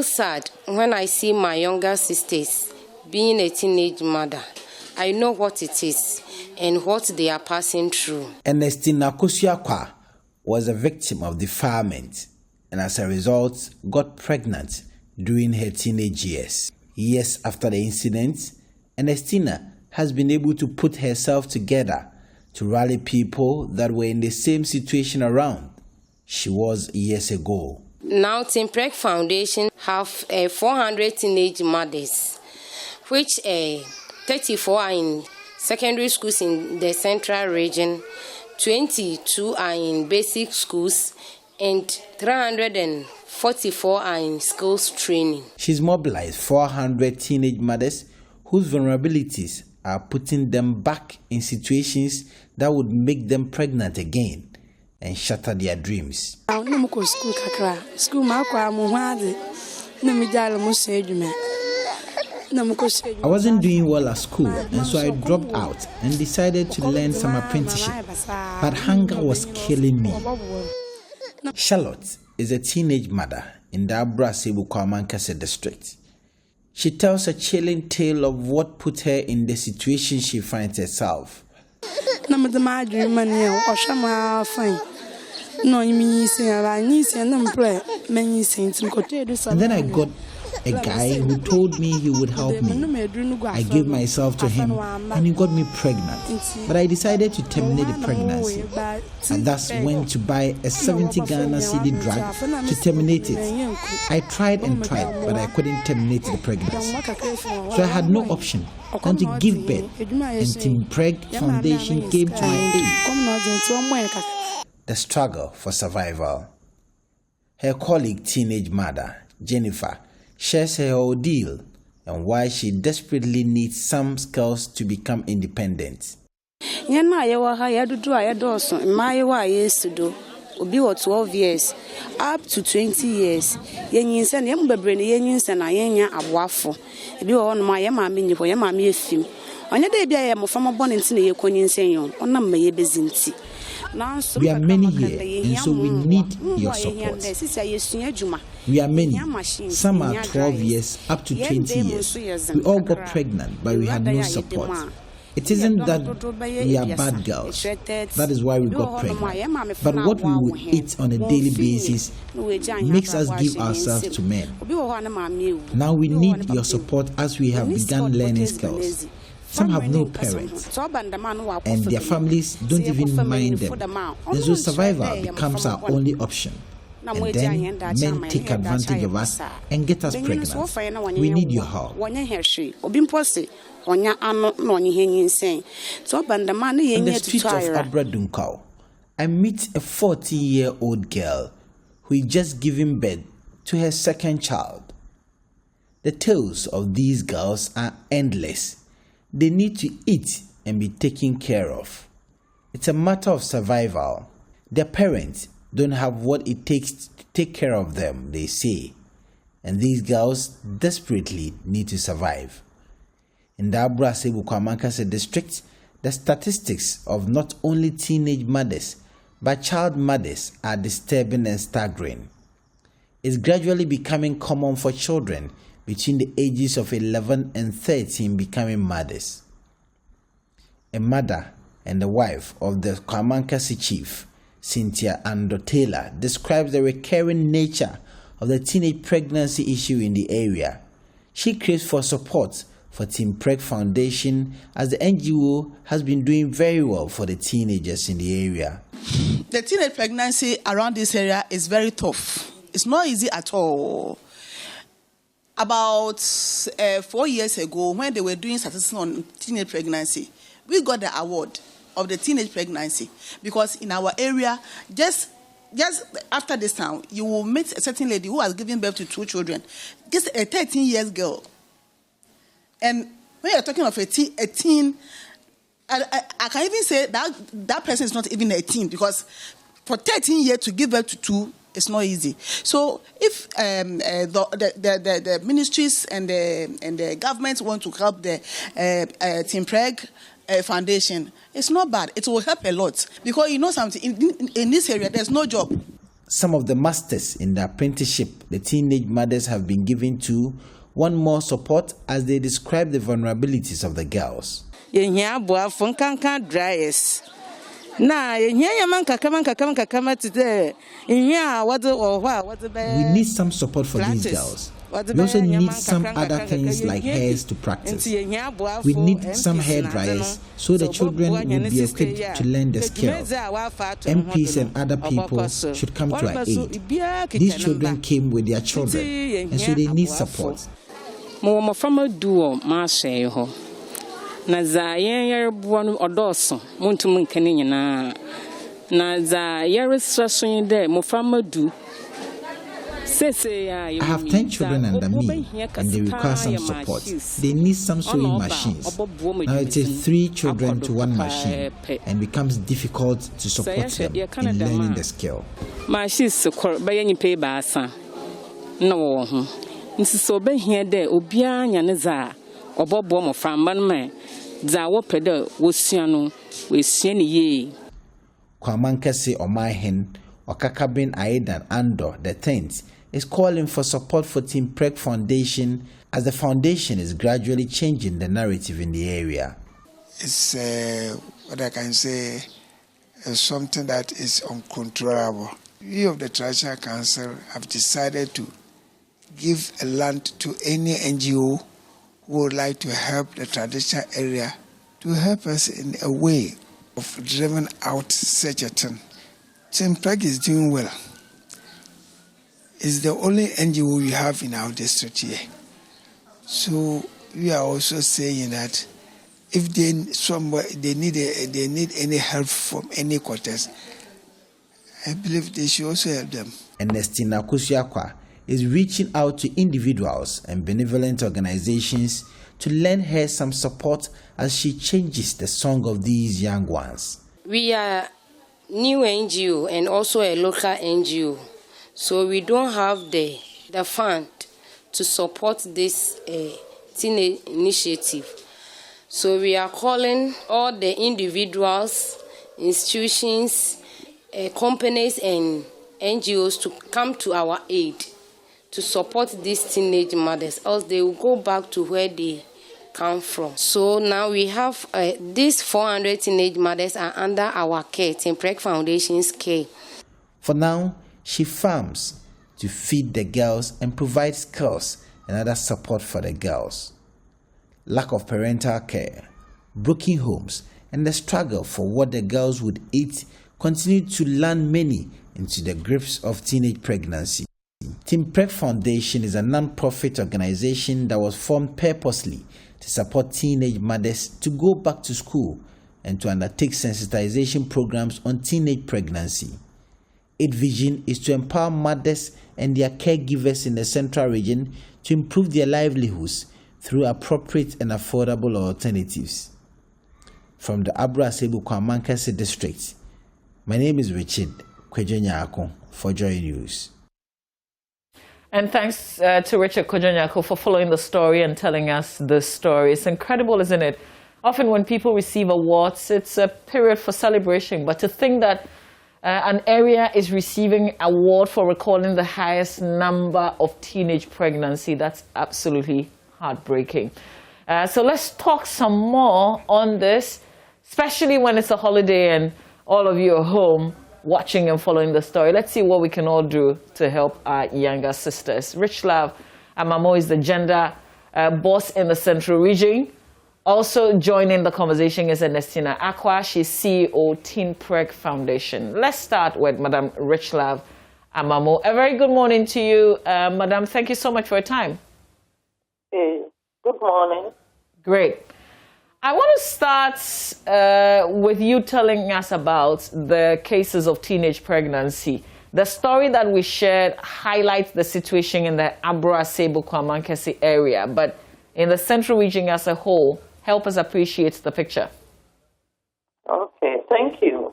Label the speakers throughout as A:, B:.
A: sad when I see my younger sisters being a teenage mother. I know what it is and what they are passing through.
B: Ernestina Kosuakwa was a victim of defilement and as a result got pregnant during her teenage years. Years after the incident, Ernestina has been able to put herself together to rally people that were in the same situation around she was years ago.
A: Now, Team Preg Foundation have 400 teenage mothers, which 34 are in secondary schools in the central region, 22 are in basic schools, and 344 are in skills training.
B: She's mobilized 400 teenage mothers whose vulnerabilities are putting them back in situations that would make them pregnant again and shatter their dreams. I wasn't doing well at school, and so I dropped out and decided to learn some apprenticeship, but hunger was killing me. Charlotte is a teenage mother in the Abrasibu-Kwamankase district. She tells a chilling tale of what put her in the situation she finds herself.
C: And then I
B: got a guy who told me he would help me. I gave myself to him and he got me pregnant. But I decided to terminate the pregnancy. And thus went to buy a 70 Ghana CD drug to terminate it. I tried and tried, but I couldn't terminate the pregnancy. So I had no option than to give birth, and Team Preg Foundation came to my aid. The struggle for survival. Her colleague, teenage mother, Jennifer, shares her ordeal and why she desperately needs some skills to become independent.
D: Obi 12 years up to 20 years. Yenyinsen yem bebre ne yenyinsen na yenya aboafo. Ebi wo no ma ye ma me nyipo ye ma me efim. Onya de bia ye mo fama bone nti na ye konyinsen yon. Onam ma ye bezinti.
B: We are many here, and so we need your support. We are many. Some are 12 years up to 20 years. We all got pregnant, but we had no support. It isn't that we are bad girls. That is why we got pregnant. But what we will eat on a daily basis makes us give ourselves to men. Now we need your support as we have begun learning skills. Some have no parents, and their families don't even mind them. And so survival becomes our only option. And then men take advantage of us and get us pregnant. We need your help. On the streets of Abradunkau, I meet a 40-year-old girl who is just giving birth to her second child. The tales of these girls are endless. They need to eat and be taken care of. It's a matter of survival. Their parents don't have what it takes to take care of them, they say. And these girls desperately need to survive. In the Abrasibu-Kwamankase district, the statistics of not only teenage mothers, but child mothers are disturbing and staggering. It's gradually becoming common for children between the ages of 11 and 13 becoming mothers. A mother and the wife of the Kwamankase chief, Cynthia Andotela, describes the recurring nature of the teenage pregnancy issue in the area. She craves for support for Team Preg Foundation as the NGO has been doing very well for the teenagers in the area.
E: The teenage pregnancy around this area is very tough. It's not easy at all. About 4 years ago, when they were doing statistics on teenage pregnancy, we got the award of the teenage pregnancy because in our area, just after this town, you will meet a certain lady who has given birth to 2 children, just a 13-year girl. And when you're talking of a teen, I can even say that person is not even a teen because for 13 years to give birth to 2, it's not easy. So if the ministries and the government want to help the Team Preg Foundation, it's not bad. It will help a lot because you know something in this area there's no job.
B: Some of the masters in the apprenticeship the teenage mothers have been given to want more support as they describe the vulnerabilities of the girls.
C: We
B: need some support for these girls. We also need some other things like hairs to practice. We need some hair dryers so the children will be equipped to learn the skills. MPs and other people should come to our aid. These children came with their children, and so they need support.
C: Na za yen buanu odoso montum nkene nyina na za yerestrason de mofamadu.
B: I have 10 children under me and they require some support. They need some sewing machines. Now it is 3 children to 1 machine and becomes difficult to support them in learning the skill.
C: Machines be nyipe baasa na wo ho. Nsi so be hia de obia nya ne za obobo mo framban man za wo pede wo sua no we sua ne ye.
B: Kwamankese Omahen Okakabin Aidan Ando the 10th is calling for support for Team Preg Foundation as the foundation is gradually changing the narrative in the area.
F: It's what I can say is something that is uncontrollable. We of the Traditional Council have decided to give a land to any NGO who would like to help the traditional area to help us in a way of driving out such a thing. Team Preg is doing well. It's the only NGO we have in our district here. So we are also saying that if they need any help from any quarters, I believe they should also help them.
B: Ernestina Kusiakwa is reaching out to individuals and benevolent organizations to lend her some support as she changes the song of these young ones.
A: We are new NGO and also a local NGO, so we don't have the fund to support this teen initiative. So we are calling all the individuals, institutions, companies and NGOs to come to our aid to support these teenage mothers, else they will go back to where they come from. So now we have these 400 teenage mothers are under our care, Team Preg Foundation's care.
B: For now, she farms to feed the girls and provide skills and other support for the girls. Lack of parental care, broken homes, and the struggle for what the girls would eat continue to land many into the grips of teenage pregnancy. Team Preg Foundation is a non-profit organization that was formed purposely to support teenage mothers to go back to school and to undertake sensitization programs on teenage pregnancy. Its vision is to empower mothers and their caregivers in the central region to improve their livelihoods through appropriate and affordable alternatives. From the Abra Sebu Kwamankese district, my name is Richard Kwejenyako for JoyNews.
G: And thanks to Richard Kojonyako for following the story and telling us the story. It's incredible, isn't it? Often when people receive awards, it's a period for celebration. But to think that an area is receiving an award for recording the highest number of teenage pregnancy, that's absolutely heartbreaking. So let's talk some more on this, especially when it's a holiday and all of you are home watching and following the story. Let's see what we can all do to help our younger sisters. Rich Love Amamo is the gender boss in the Central Region. Also joining the conversation is Ernestina Akwa. She's CEO Teen Preg Foundation. Let's start with Madam Rich Love Amamo. A very good morning to you, Madam. Thank you so much for your time.
H: Hey, good morning.
G: Great. I want to start with you telling us about the cases of teenage pregnancy. The story that we shared highlights the situation in the Abra Sebu Kwamankese area, but in the Central Region as a whole, help us appreciate the picture.
H: Okay, thank you.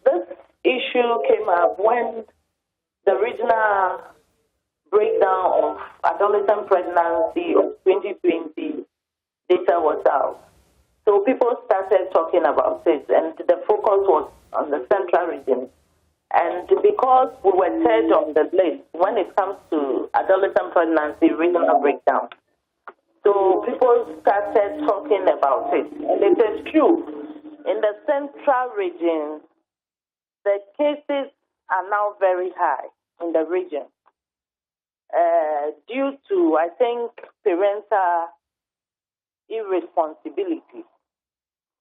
H: This issue came up when the regional breakdown of adolescent pregnancy of 2020 data was out. So people started talking about it, and the focus was on the central region. And because we were third on the list when it comes to adolescent pregnancy regional breakdown, so people started talking about it. And it is true. In the central region, the cases are now very high in the region due to, I think, parental irresponsibility.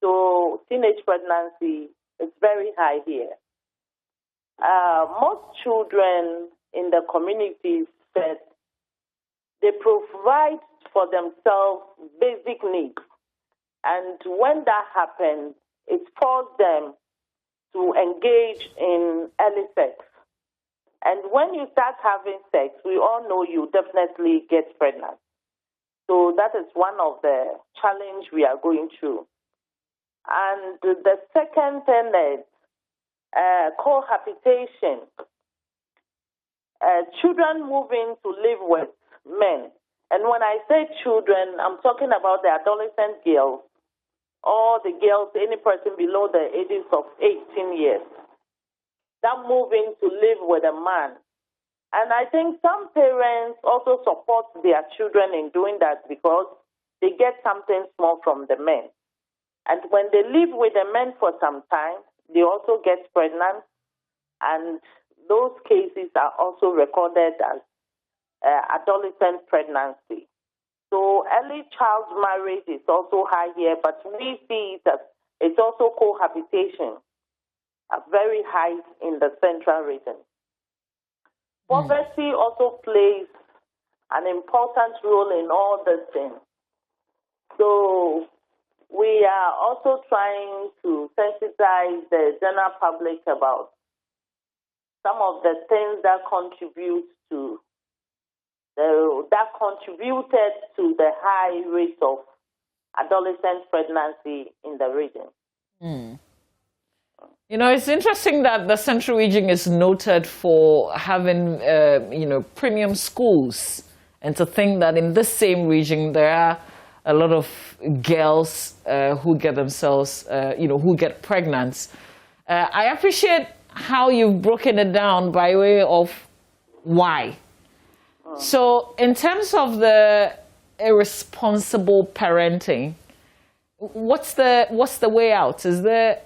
H: So teenage pregnancy is very high here. Most children in the communities said they provide for themselves basic needs. And when that happens, it forces them to engage in early sex. And when you start having sex, we all know you definitely get pregnant. So that is one of the challenges we are going through. And the second thing is cohabitation. Children moving to live with men. And when I say children, I'm talking about the adolescent girls or the girls, any person below the ages of 18 years. That moving to live with a man. And I think some parents also support their children in doing that because they get something small from the men. And when they live with the men for some time, they also get pregnant. And those cases are also recorded as adolescent pregnancy. So early child marriage is also high here, but we see that it's also cohabitation, very high in the central region. Poverty also plays an important role in all these things. So we are also trying to sensitize the general public about some of the things that contribute to that contributed to the high rate of adolescent pregnancy in the region.
G: Mm. You know, it's interesting that the Central Region is noted for having, premium schools, and to think that in this same region there are a lot of girls who get themselves, who get pregnant. I appreciate how you've broken it down by way of why. So, in terms of the irresponsible parenting, what's the way out? Is there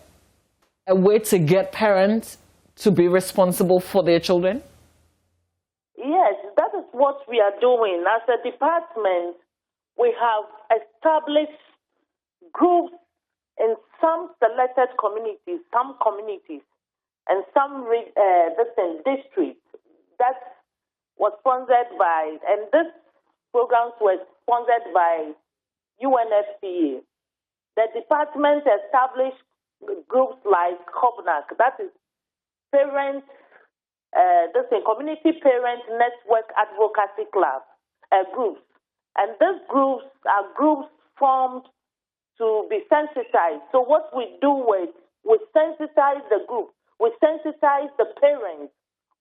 G: a way to get parents to be responsible for their children?
H: Yes, that is what we are doing. As a department, we have established groups in some selected communities, and some districts that was sponsored by, and these programs were sponsored by UNFPA. The department established groups like COBNAC, that is Parents, Community Parent Network Advocacy Club groups. And these groups are groups formed to be sensitized. So what we do is we sensitize the group, we sensitize the parents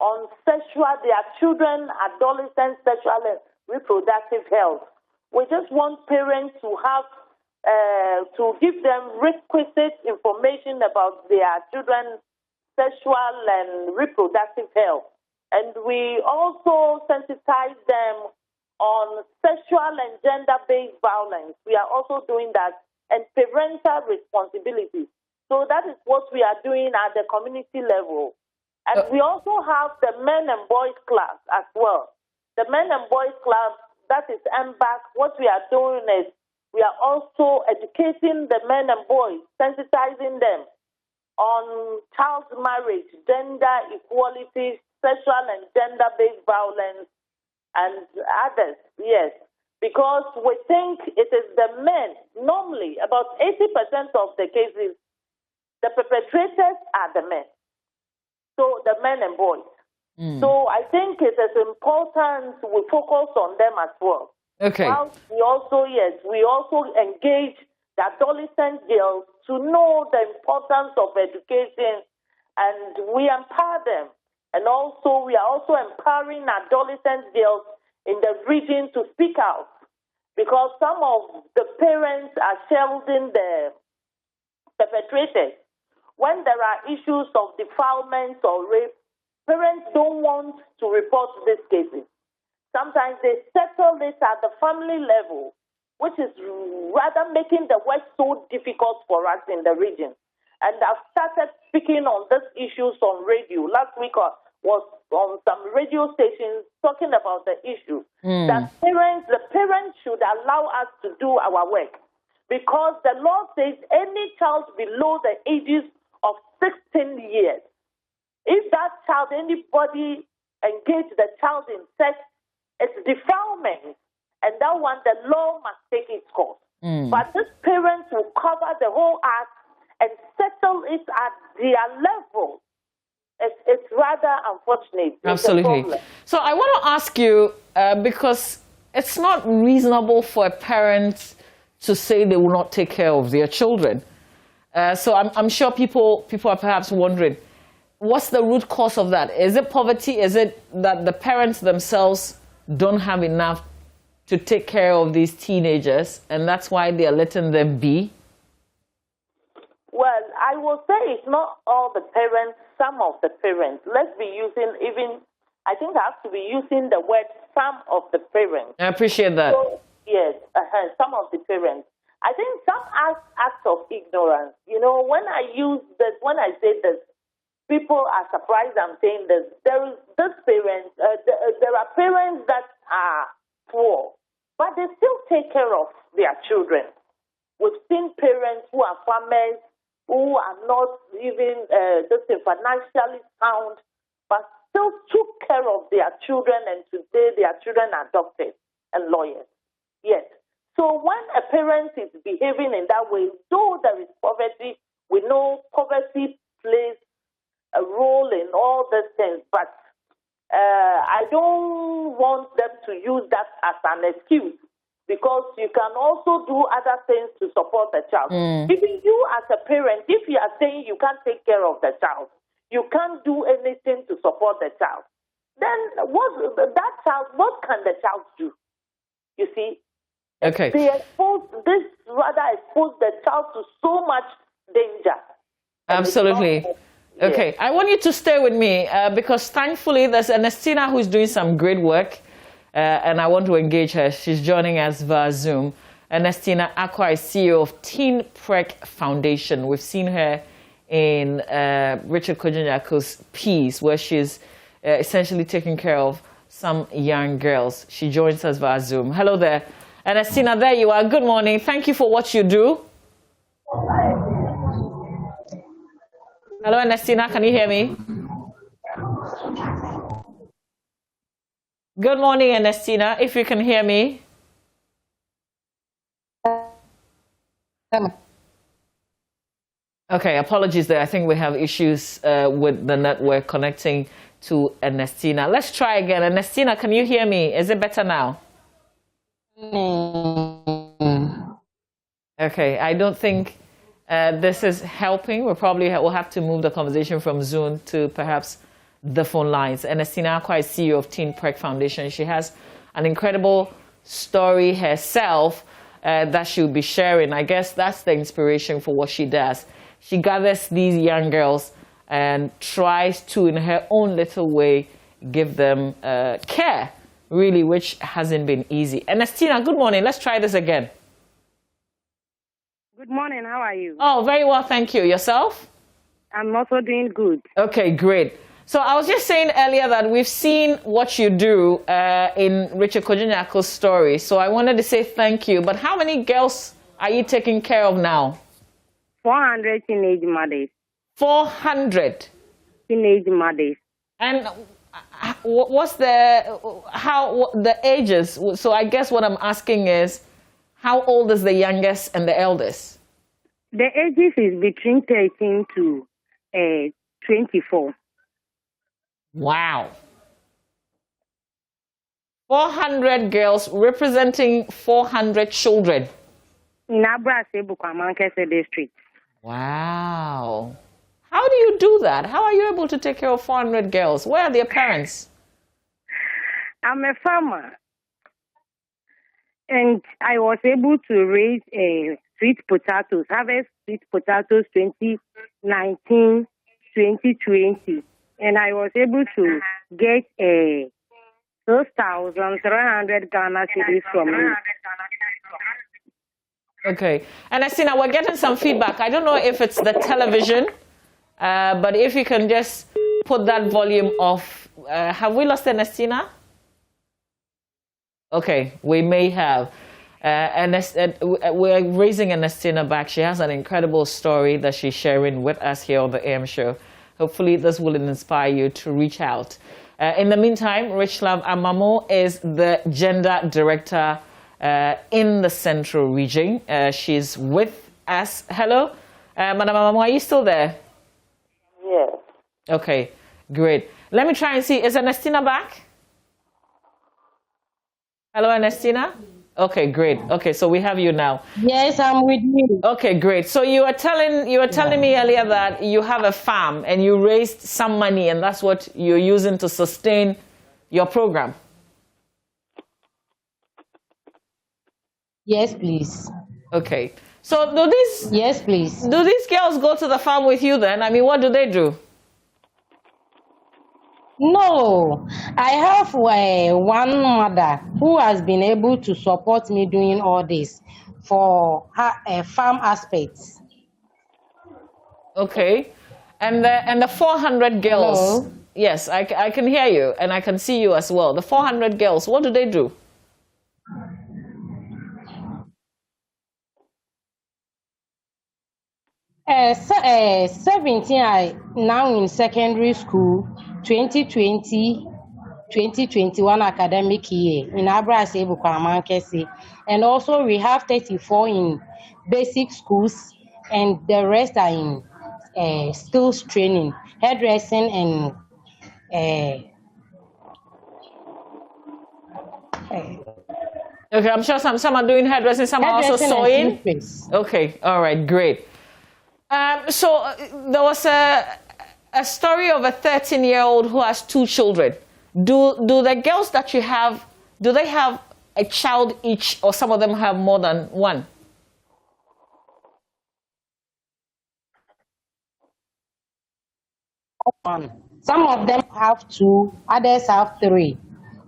H: on their children, adolescent sexual and reproductive health. We just want parents to have to give them requisite information about their children's sexual and reproductive health. And we also sensitize them on sexual and gender-based violence. We are also doing that, and parental responsibility. So that is what we are doing at the community level. And we also have the men and boys class as well. The men and boys class, that is MBAC. What we are doing is we are also educating the men and boys, sensitizing them on child marriage, gender equality, sexual and gender-based violence, and others, yes. Because we think it is the men, normally about 80% of the cases, the perpetrators are the men. So the men and boys. So I think it is important we focus on them as well.
G: Okay.
H: While we also engage the adolescent girls to know the importance of education, and we empower them. And also we are also empowering adolescent girls in the region to speak out. because some of the parents are shielding the perpetrators. When there are issues of defilement or rape, parents don't want to report these cases. Sometimes they settle it at the family level, which is rather making the work so difficult for us in the region. And I've started speaking on these issues on radio. Last week I was on some radio stations talking about the issue that the parents should allow us to do our work, because the law says any child below the ages of 16 years, if that child, anybody engage the child in sex, it's defilement, and that one, the law must take its course. But these parents will cover the whole act and settle it at their level. It's rather unfortunate.
G: Absolutely. So I want to ask you, because it's not reasonable for a parent to say they will not take care of their children. So I'm sure people are perhaps wondering, what's the root cause of that? Is it poverty? Is it that the parents themselves don't have enough to take care of these teenagers, and that's why they are letting them be?
H: Well, I will say it's not all the parents, some of the parents. Let's be using I think I have to be using the word some of the parents.
G: I appreciate that.
H: So, yes, some of the parents. I think some acts of ignorance. You know, when I say this, people are surprised I'm saying this. There are parents that are poor, but they still take care of their children. We've seen parents who are farmers, who are not even financially sound, but still took care of their children, and today their children are doctors and lawyers. Yes. So when a parent is behaving in that way, though there is poverty, we know poverty plays a role in all these things, but I don't want them to use that as an excuse, because you can also do other things to support the child. Even you as a parent, if you are saying you can't take care of the child, you can't do anything to support the child, then what can the child do? You see?
G: Okay.
H: They expose the child to so much danger.
G: Absolutely. Okay, I want you to stay with me because thankfully there's Anesa who's doing some great work, and I want to engage her. She's joining us via Zoom. Anesa Akwa is CEO of Teen Prek Foundation. We've seen her in Richard Kojonyako's piece, where she's essentially taking care of some young girls. She joins us via Zoom. Hello there. Anesa, there you are. Good morning. Thank you for what you do. Hello, Anesa, can you hear me? Good morning, Anesa, if you can hear me. Okay, apologies there. I think we have issues with the network connecting to Anesa. Let's try again. Anesa, can you hear me? Is it better now? Okay, I don't think this is helping. We'll have to move the conversation from Zoom to perhaps the phone lines. Anesa Akwa is CEO of Teen Prek Foundation. She has an incredible story herself that she'll be sharing. I guess that's the inspiration for what she does. She gathers these young girls and tries to, in her own little way, give them care, really, which hasn't been easy. Anesa, good morning. Let's try this again.
I: Good morning. How are you?
G: Oh, very well, thank you. Yourself?
I: I'm also doing good.
G: Okay, great. So I was just saying earlier that we've seen what you do in Richard Kojonyako's story. So I wanted to say thank you. But how many girls are you taking care of now?
I: 400 teenage mothers.
G: 400?
I: Teenage mothers.
G: And what's the ages? So I guess what I'm asking is, how old is the youngest and the eldest?
I: The ages is between 13 to 24.
G: Wow. 400 girls representing 400 children.
I: In Abrase, Bukwamankese district.
G: Wow. How do you do that? How are you able to take care of 400 girls? Where are their parents?
I: I'm a farmer. And I was able to raise sweet potatoes, harvest sweet potatoes 2019, 2020. And I was able to get 6,300 Ghana cedis from you.
G: Okay. And Anesa, we're getting some feedback. I don't know if it's the television, but if you can just put that volume off. Have we lost Anesa? Okay, we may have. We're raising Anesa back. She has an incredible story that she's sharing with us here on the AM show. Hopefully this will inspire you to reach out. In the meantime, Richlove Amamo is the gender director in the Central Region. She's with us. Hello, Madam Amamo, are you still there?
H: Yes.
G: Okay, great. Let me try and see. Is Anesa back? Hello, Anesa? Okay, great. Okay, so we have you now.
A: Yes, I'm with you.
G: Okay, great. So you were telling me earlier that you have a farm and you raised some money and that's what you're using to sustain your program.
A: Yes, please.
G: Okay. So do these girls go to the farm with you then? I mean, what do they do?
A: No, I have one mother who has been able to support me doing all this for her farm aspects.
G: Okay, and the 400 girls.
A: Hello?
G: Yes, I can hear you and I can see you as well. The 400 girls, what do they do?
A: 17 are now in secondary school. 2020-2021 academic year in Abrase Bukwamankesi, and also we have 34 in basic schools, and the rest are in skills training, hairdressing, and
G: okay, I'm sure some are doing hairdressing, some are also sewing. Okay, all right, great. So there was a story of a 13-year-old who has 2 children. Do the girls that you have, do they have a child each, or some of them have more than one?
A: Some of them have 2, others have 3,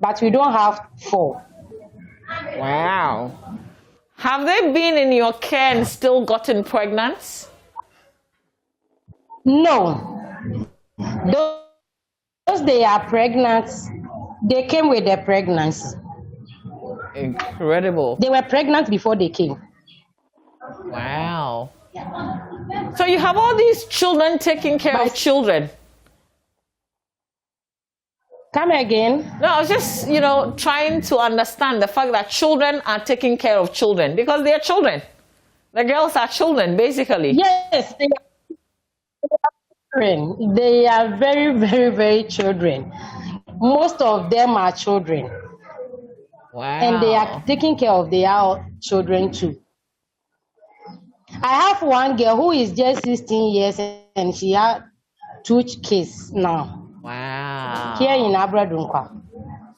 A: but we don't have 4.
G: Wow. Have they been in your care and still gotten pregnant?
A: No. Those they are pregnant, they came with their pregnancy.
G: Incredible.
A: They were pregnant before they came.
G: Wow. So you have all these children taking care of children.
A: Come again?
G: No, I was just, trying to understand the fact that children are taking care of children because they are children. The girls are children, basically.
A: Yes, they are children. They are very, very, very children. Most of them are children.
G: Wow.
A: And they are taking care of their children too. I have one girl who is just 16 years and she had 2 kids now.
G: Wow.
A: Here in Abradunkwa.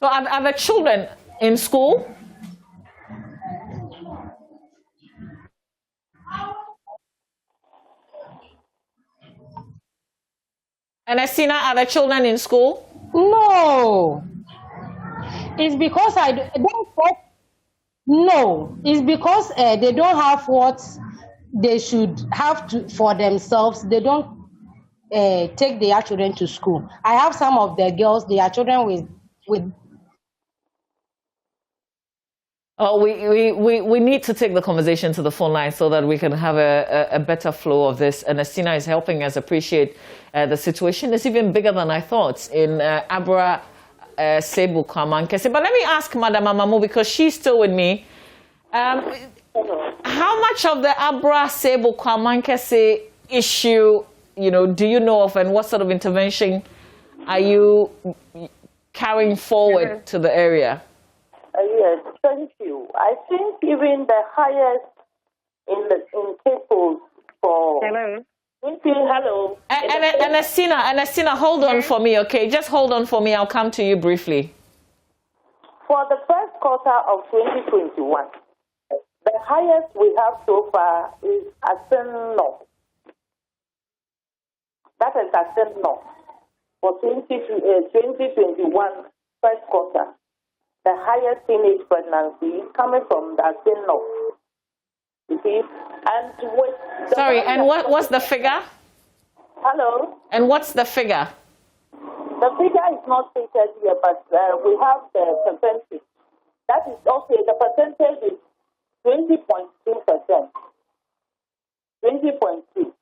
G: So are the children in school? And Anesa, are the children in school?
A: No. It's because it's because they don't have what they should have for themselves. They don't take their children to school. I have some of the girls, their children with.
G: Oh, we need to take the conversation to the phone line so that we can have a better flow of this. And Anesa is helping us appreciate the situation is even bigger than I thought in Abra Sebu Kwamankese. But let me ask Madam Amamo, because she's still with me. How much of the Abra Sebu Kwamankese issue, do you know of, and what sort of intervention are you carrying forward to the area?
H: Yes, thank you. I think even the highest in cases for.
I: Hello.
H: Hello.
G: And Anesa, hold on for me, okay? Just hold on for me. I'll come to you briefly.
H: For the first quarter of 2021, the highest we have so far is Asen North. That is Asen North. For 2021 first quarter, the highest teenage pregnancy is coming from the Asen North. You see? And with
G: sorry, and what's the figure?
H: Hello?
G: And what's the figure?
H: The figure is not stated here, but we have the percentage. That is okay. The percentage is 20.2%. 20.2.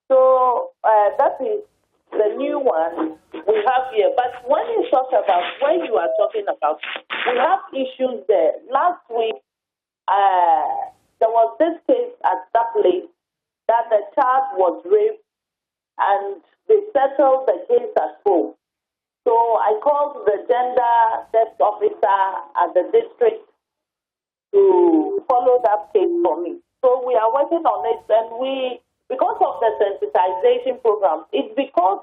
H: So that is the new one we have here. But when you talk about, when you are talking about, we have issues there. Last week, there was this case at that place that the child was raped and they settled the case at home. So I called the gender desk officer at the district to follow that case for me. So we are working on it, and because of the sensitization program, it's because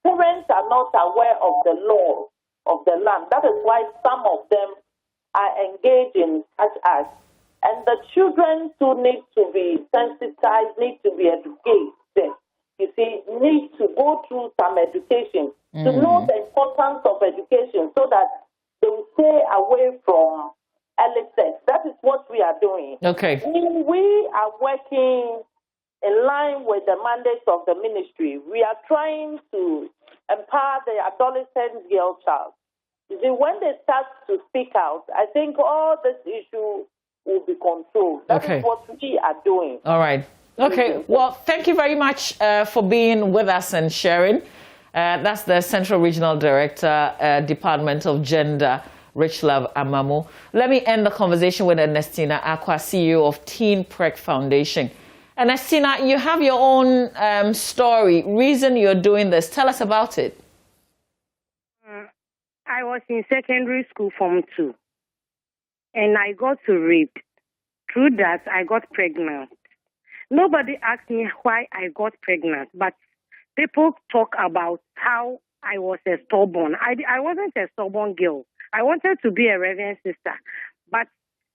H: parents are not aware of the law of the land. That is why some of them are engaged in such acts. And the children too need to be sensitized, need to be educated. You see, need to go through some education to know the importance of education so that they will stay away from early sex. That is what we are doing.
G: Okay.
H: We are working in line with the mandates of the ministry. We are trying to empower the adolescent girl child. You see, when they start to speak out, I think all this issue will be controlled. That is what we are doing.
G: All right. Okay. Well, thank you very much for being with us and sharing. That's the Central Regional Director, Department of Gender, Richlove Amamu. Let me end the conversation with Ernestina Aqua, CEO of Teen Preg Foundation. Ernestina, you have your own story, reason you're doing this. Tell us about it.
I: I was in secondary school Form 2, and I got raped. Through that, I got pregnant. Nobody asked me why I got pregnant, but people talk about how I was a stubborn. I wasn't a stubborn girl. I wanted to be a reverend sister. But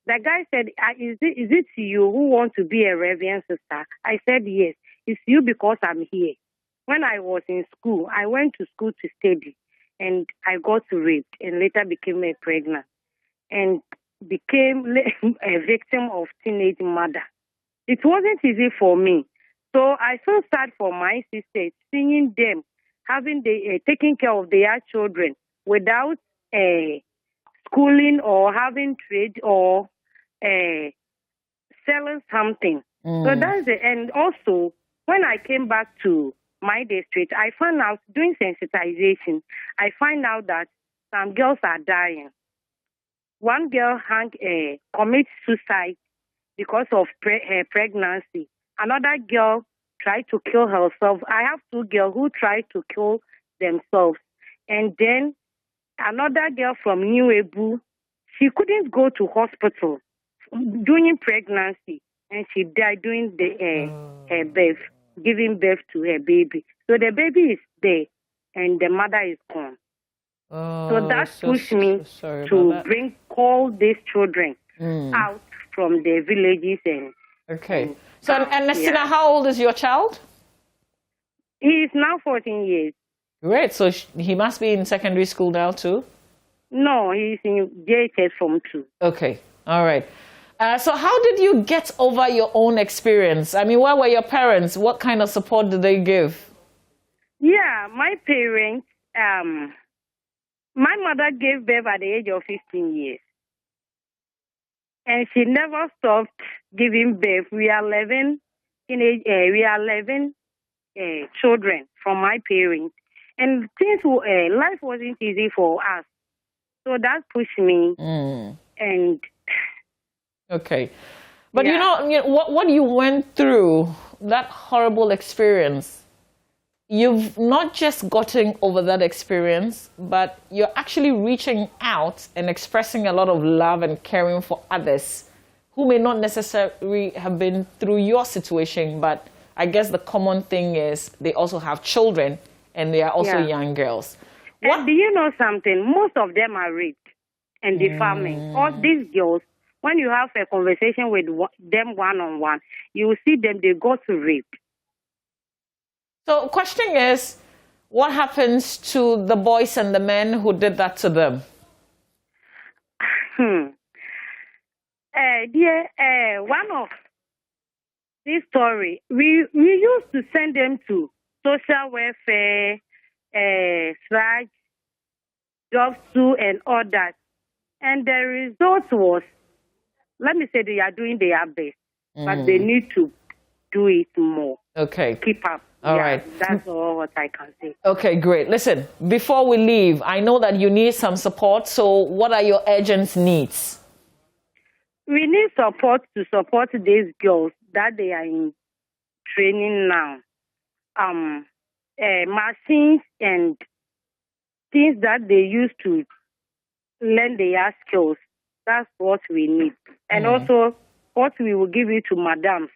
I: the guy said, is it you who want to be a reverend sister? I said, yes. It's you because I'm here. When I was in school, I went to school to study, and I got raped and later became pregnant and became a victim of teenage murder. It wasn't easy for me. So I feel sad for my sisters, seeing them having taking care of their children without schooling or having trade or selling something. So that's it. And also, when I came back to my district, I found out, doing sensitization, I find out that some girls are dying. One girl commits suicide because of her pregnancy. Another girl tried to kill herself. I have two girls who tried to kill themselves. And then another girl from New Ebu, she couldn't go to hospital during pregnancy, and she died during her birth, giving birth to her baby. So the baby is there, and the mother is gone. So that pushed me to bring all these children out from the villages.
G: So, Ernestina, how old is your child?
I: He is now 14 years.
G: Great. So he must be in secondary school now too?
I: No, he's in JHS Form 2.
G: Okay. All right. So how did you get over your own experience? I mean, where were your parents? What kind of support did they give?
I: Yeah, my parents, my mother gave birth at the age of 15 years. And she never stopped giving birth. We are 11 children from my parents. And life wasn't easy for us. So that pushed me. And
G: okay. But you know what you went through, that horrible experience, you've not just gotten over that experience, but you're actually reaching out and expressing a lot of love and caring for others who may not necessarily have been through your situation, but I guess the common thing is they also have children and they are also young girls.
I: And do you know something? Most of them are raped. and the farming. All these girls, when you have a conversation with them one-on-one, you will see them, they go to rape.
G: So question is, what happens to the boys and the men who did that to them? One of this story, we used to send them to social welfare, SRAG, jobs too, and all that. And the result was, let me say they are doing their best, but they need to do it more. Okay. Keep up. All right. That's all what I can say. Okay, great. Listen, before we leave, I know that you need some support. So what are your urgent needs? We need support to support these girls that they are in training now. Machines and things that they use to learn their skills. That's what we need. And also, what we will give it to madams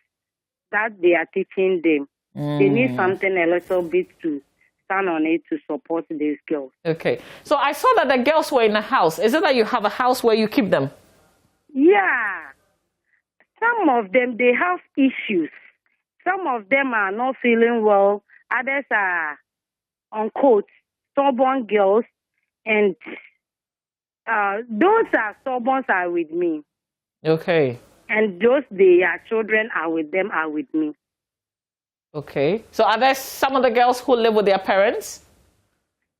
G: that they are teaching them. They need something a little bit to stand on it to support these girls. Okay. So I saw that the girls were in a house. Is it that you have a house where you keep them? Yeah. Some of them, they have issues. Some of them are not feeling well. Others are, unquote, stubborn girls. And those are stubborn are with me. Okay. And those their children are with them are with me. Okay. So are there some of the girls who live with their parents?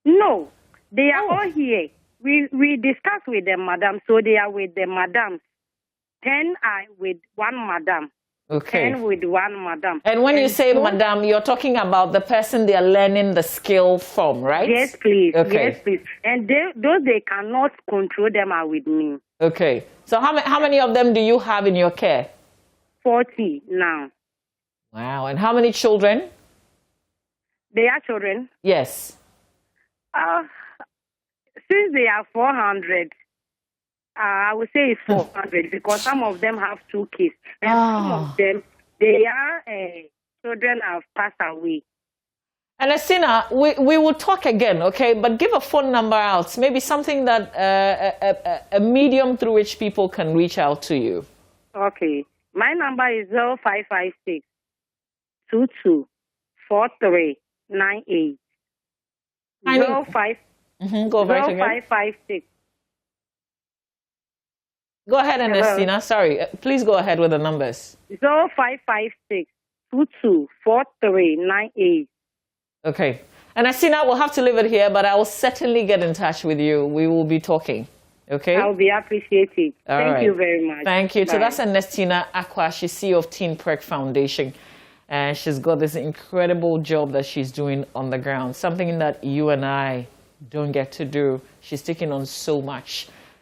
G: No. They are all here. We discuss with them, madam. So they are with the madams. 10 are with one madam. Okay. 10 with one madam. And when you say madam, you're talking about the person they are learning the skill from, right? Yes, please. Okay. Yes, please. And those they cannot control them are with me. Okay. So how many of them do you have in your care? 40 now. Wow. And how many children? They are children? Yes. Since they are 400, I would say it's 400 because some of them have 2 kids. And some of them, their children have passed away. And Anesa, we will talk again, okay? But give a phone number out, maybe something that, a medium through which people can reach out to you. Okay. My number is 0556 22 4398. 0556. Go ahead, Anesa. Sorry. Please go ahead with the numbers. 0556 22 4398. Okay. And Anesa, we'll have to leave it here, but I will certainly get in touch with you. We will be talking. Okay? I'll be appreciated. Thank you very much. Thank you. Bye. So that's Anesa Aqua. She's CEO of Teen Preg Foundation. And she's got this incredible job that she's doing on the ground. Something that you and I don't get to do. She's taking on so much.